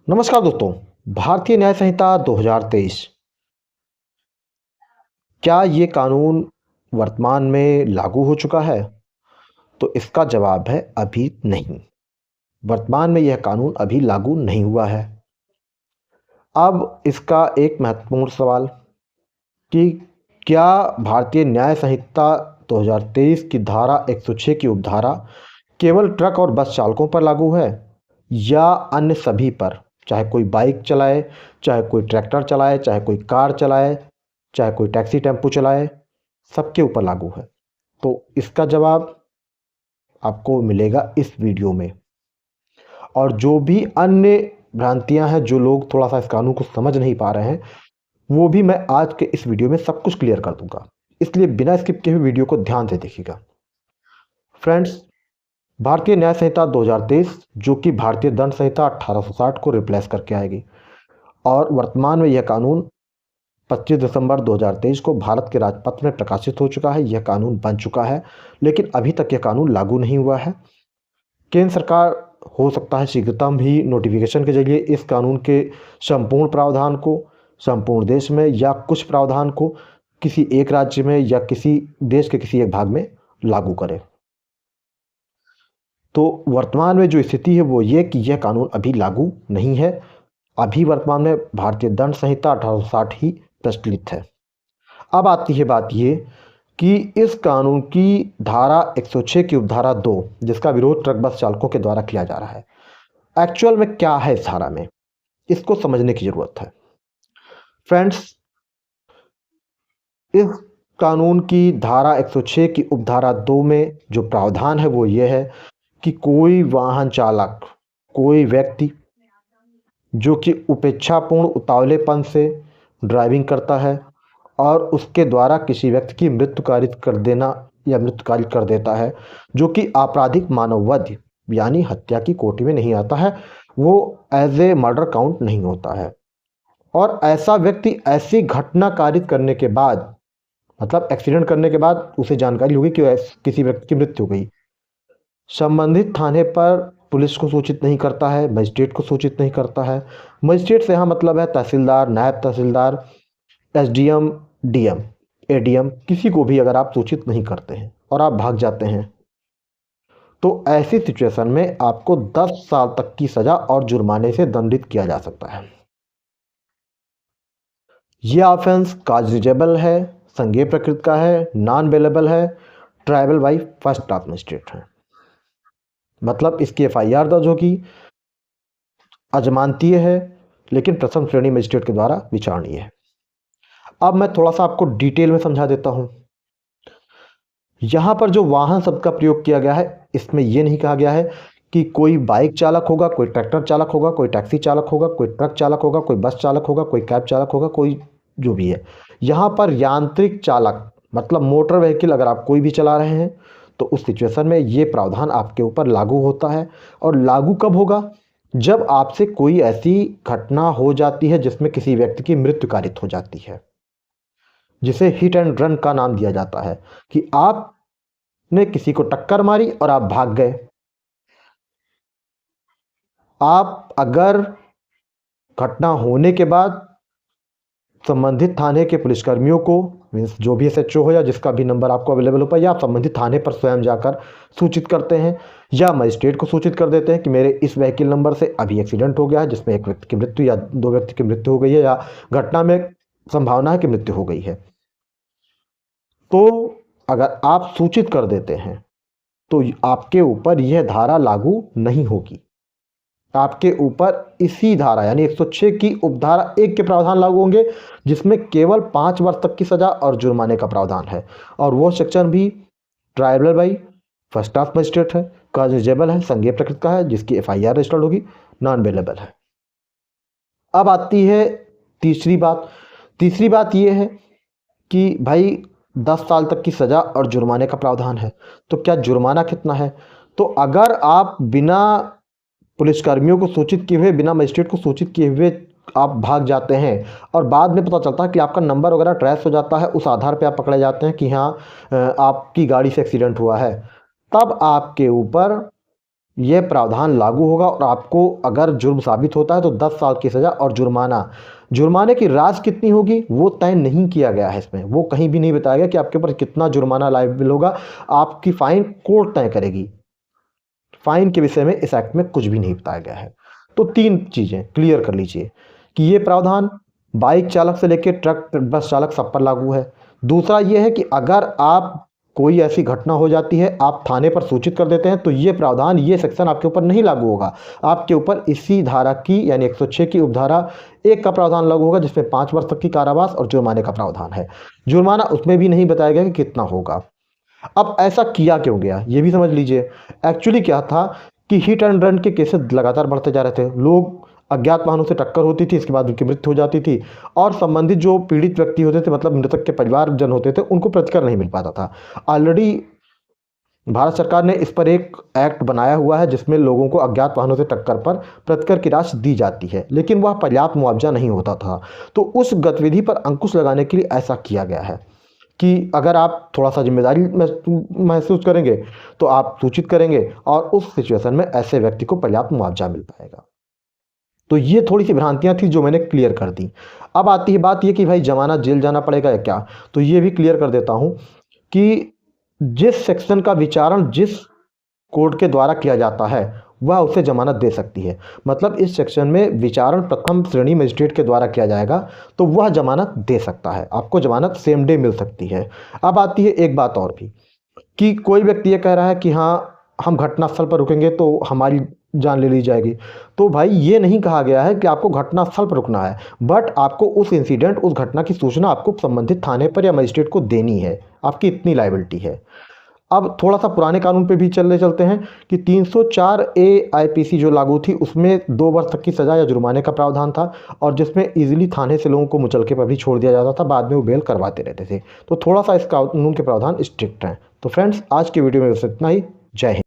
नमस्कार दोस्तों। भारतीय न्याय संहिता 2023 क्या ये कानून वर्तमान में लागू हो चुका है? तो इसका जवाब है अभी नहीं। वर्तमान में यह कानून अभी लागू नहीं हुआ है। अब इसका एक महत्वपूर्ण सवाल कि क्या भारतीय न्याय संहिता 2023 की धारा 106 की उपधारा केवल ट्रक और बस चालकों पर लागू है या अन्य सभी पर, चाहे कोई बाइक चलाए, चाहे कोई ट्रैक्टर चलाए, चाहे कोई कार चलाए, चाहे कोई टैक्सी टेम्पो चलाए, सबके ऊपर लागू है? तो इसका जवाब आपको मिलेगा इस वीडियो में। और जो भी अन्य भ्रांतियां हैं, जो लोग थोड़ा सा इस कानून को समझ नहीं पा रहे हैं, वो भी मैं आज के इस वीडियो में सब कुछ क्लियर कर दूंगा। इसलिए बिना स्किप किए हुए वीडियो को ध्यान से देखिएगा। फ्रेंड्स, भारतीय न्याय संहिता 2023 जो कि भारतीय दंड संहिता 1860 को रिप्लेस करके आएगी, और वर्तमान में यह कानून 25 दिसंबर 2023 को भारत के राजपत्र में प्रकाशित हो चुका है। यह कानून बन चुका है, लेकिन अभी तक यह कानून लागू नहीं हुआ है। केंद्र सरकार हो सकता है शीघ्रतम ही नोटिफिकेशन के जरिए इस कानून के संपूर्ण प्रावधान को संपूर्ण देश में या कुछ प्रावधान को किसी एक राज्य में या किसी देश के किसी एक भाग में लागू करे। तो वर्तमान में जो स्थिति है वो ये कि यह कानून अभी लागू नहीं है। अभी वर्तमान में भारतीय दंड संहिता 1860 ही प्रचलित है। अब आती है बात ये कि इस कानून की धारा 106 की उपधारा 2, जिसका विरोध ट्रक बस चालकों के द्वारा किया जा रहा है, एक्चुअल में क्या है इस धारा में, इसको समझने की जरूरत है। फ्रेंड्स, इस कानून की धारा 106 की उपधारा 2 में जो प्रावधान है वो ये है कि कोई वाहन चालक, कोई व्यक्ति जो कि उपेक्षापूर्ण उतावलेपन से ड्राइविंग करता है और उसके द्वारा किसी व्यक्ति की मृत्यु कारित कर देना या मृत्यु कारित कर देता है, जो कि आपराधिक मानववध यानी हत्या की कोटि में नहीं आता है, वो एज ए मर्डर काउंट नहीं होता है। और ऐसा व्यक्ति ऐसी घटना कारित करने के बाद, मतलब एक्सीडेंट करने के बाद उसे जानकारी होगी कि किसी व्यक्ति की मृत्यु हो गई, संबंधित थाने पर पुलिस को सूचित नहीं करता है, मजिस्ट्रेट को सूचित नहीं करता है। मजिस्ट्रेट से यहाँ मतलब है तहसीलदार, नायब तहसीलदार, एसडीएम, डीएम, एडीएम, किसी को भी अगर आप सूचित नहीं करते हैं और आप भाग जाते हैं, तो ऐसी सिचुएशन में आपको 10 साल तक की सजा और जुर्माने से दंडित किया जा सकता है। यह ऑफेंस कागजिजेबल है, संज्ञेय प्रकृति का है, नॉन बेलेबल है, tribal by first class magistrate है। मतलब इसकी एफआईआर दर्ज होगी, अजमानतीय है, लेकिन प्रथम श्रेणी मजिस्ट्रेट के द्वारा विचारणीय है। अब मैं थोड़ा सा आपको डिटेल में समझा देता हूं। यहां पर जो वाहन शब्द का प्रयोग किया गया है, इसमें यह नहीं कहा गया है कि कोई बाइक चालक होगा, कोई ट्रैक्टर चालक होगा, कोई टैक्सी चालक होगा, कोई ट्रक चालक होगा, कोई बस चालक होगा, कोई कैब चालक होगा, कोई जो भी है। यहां पर यांत्रिक चालक मतलब मोटर व्हीकल अगर आप कोई भी चला रहे हैं, तो उस सिचुएशन में ये प्रावधान आपके ऊपर लागू होता है। और लागू कब होगा? जब आपसे कोई ऐसी घटना हो जाती है जिसमें किसी व्यक्ति की मृत्यु कारित हो जाती है, जिसे हिट एंड रन का नाम दिया जाता है, कि आपने किसी को टक्कर मारी और आप भाग गए। आप अगर घटना होने के बाद संबंधित थाने के पुलिसकर्मियों को, मीन्स जो भी एसएचओ हो या जिसका भी नंबर आपको अवेलेबल हो पाए, या आप संबंधित थाने पर स्वयं जाकर सूचित करते हैं या मजिस्ट्रेट को सूचित कर देते हैं कि मेरे इस व्हीकल नंबर से अभी एक्सीडेंट हो गया है जिसमें एक व्यक्ति की मृत्यु या दो व्यक्ति की मृत्यु हो गई है, या घटना में संभावना है कि मृत्यु हो गई है। तो अगर आप सूचित कर देते हैं तो आपके ऊपर यह धारा लागू नहीं होगी। आपके ऊपर इसी धारा यानी 106 की उपधारा 1 के प्रावधान लागू होंगे, जिसमें केवल 5 वर्ष तक की सजा और जुर्माने का प्रावधान है। और वो सेक्शन भी tribal by first class magistrate है, कागजिजेबल है, संज्ञेय प्रकृति का है, जिसकी एफआईआर रजिस्टर्ड होगी, नॉन बेलेबल है। अब आती है तीसरी बात। तीसरी बात यह है कि भाई 10 साल तक की सजा और जुर्माने का प्रावधान है, तो क्या जुर्माना कितना है? तो अगर आप बिना पुलिसकर्मियों को सूचित किए हुए, बिना मजिस्ट्रेट को सूचित किए हुए आप भाग जाते हैं और बाद में पता चलता है कि आपका नंबर वगैरह ट्रेस हो जाता है, उस आधार पे आप पकड़े जाते हैं कि हाँ आपकी गाड़ी से एक्सीडेंट हुआ है, तब आपके ऊपर ये प्रावधान लागू होगा और आपको अगर जुर्म साबित होता है तो 10 साल की सज़ा और जुर्माना। जुर्माने की राशि कितनी होगी वो तय नहीं किया गया है इसमें, वो कहीं भी नहीं बताया गया कि आपके ऊपर कितना जुर्माना लायबिल होगा। आपकी फ़ाइन कोर्ट तय करेगी। फ़ाइन के विषय में इस एक्ट में कुछ भी नहीं बताया गया है। तो 3 चीज़ें क्लियर कर लीजिए कि ये प्रावधान बाइक चालक से लेकर ट्रक बस चालक सब पर लागू है। दूसरा ये है कि अगर आप कोई ऐसी घटना हो जाती है, आप थाने पर सूचित कर देते हैं, तो ये प्रावधान, ये सेक्शन आपके ऊपर नहीं लागू होगा। आपके ऊपर इसी धारा की यानी 106 की उपधारा 1 का प्रावधान लागू होगा, जिसमें 5 वर्ष तक की कारावास और जुर्माने का प्रावधान है। जुर्माना उसमें भी नहीं बताया गया कि कितना होगा। अब ऐसा किया क्यों गया ये भी समझ लीजिए। एक्चुअली क्या था कि हिट एंड रन के केसेस लगातार बढ़ते जा रहे थे। लोग अज्ञात वाहनों से टक्कर होती थी, इसके बाद उनकी मृत्यु हो जाती थी और संबंधित जो पीड़ित व्यक्ति होते थे, मतलब मृतक के परिवारजन होते थे, उनको प्रतिकर नहीं मिल पाता था। ऑलरेडी भारत सरकार ने इस पर एक एक्ट बनाया हुआ है जिसमें लोगों को अज्ञात वाहनों से टक्कर पर प्रतिकर की राशि दी जाती है, लेकिन वह पर्याप्त मुआवजा नहीं होता था। तो उस गतिविधि पर अंकुश लगाने के लिए ऐसा किया गया है कि अगर आप थोड़ा सा जिम्मेदारी महसूस करेंगे तो आप सूचित करेंगे और उस सिचुएशन में ऐसे व्यक्ति को पर्याप्त मुआवजा मिल पाएगा। तो ये थोड़ी सी भ्रांतियां थी जो मैंने क्लियर कर दी। अब आती है बात ये कि भाई जमानत जेल जाना पड़ेगा या क्या, तो ये भी क्लियर कर देता हूँ कि जिस सेक्शन का विचारण जिस कोर्ट के द्वारा किया जाता है वह उसे जमानत दे सकती है। मतलब इस सेक्शन में विचारण प्रथम श्रेणी मजिस्ट्रेट के द्वारा किया जाएगा तो वह जमानत दे सकता है, आपको जमानत सेम डे मिल सकती है। अब आती है एक बात और भी कि कोई व्यक्ति ये कह रहा है कि हाँ हम घटनास्थल पर रुकेंगे तो हमारी जान ले ली जाएगी। तो भाई ये नहीं कहा गया है कि आपको घटनास्थल पर रुकना है, बट आपको उस इंसिडेंट, उस घटना की सूचना आपको संबंधित थाने पर या मजिस्ट्रेट को देनी है। आपकी इतनी लायबिलिटी है। अब थोड़ा सा पुराने कानून पे भी चलते हैं कि 304 ए आईपीसी जो लागू थी उसमें 2 वर्ष तक की सज़ा या जुर्माने का प्रावधान था और जिसमें इजीली थाने से लोगों को मुचलके पर भी छोड़ दिया जाता था, बाद में वो बेल करवाते रहते थे। तो थोड़ा सा इस कानून के प्रावधान स्ट्रिक्ट हैं। तो फ्रेंड्स आज की वीडियो में बस इतना ही। जय हिंद।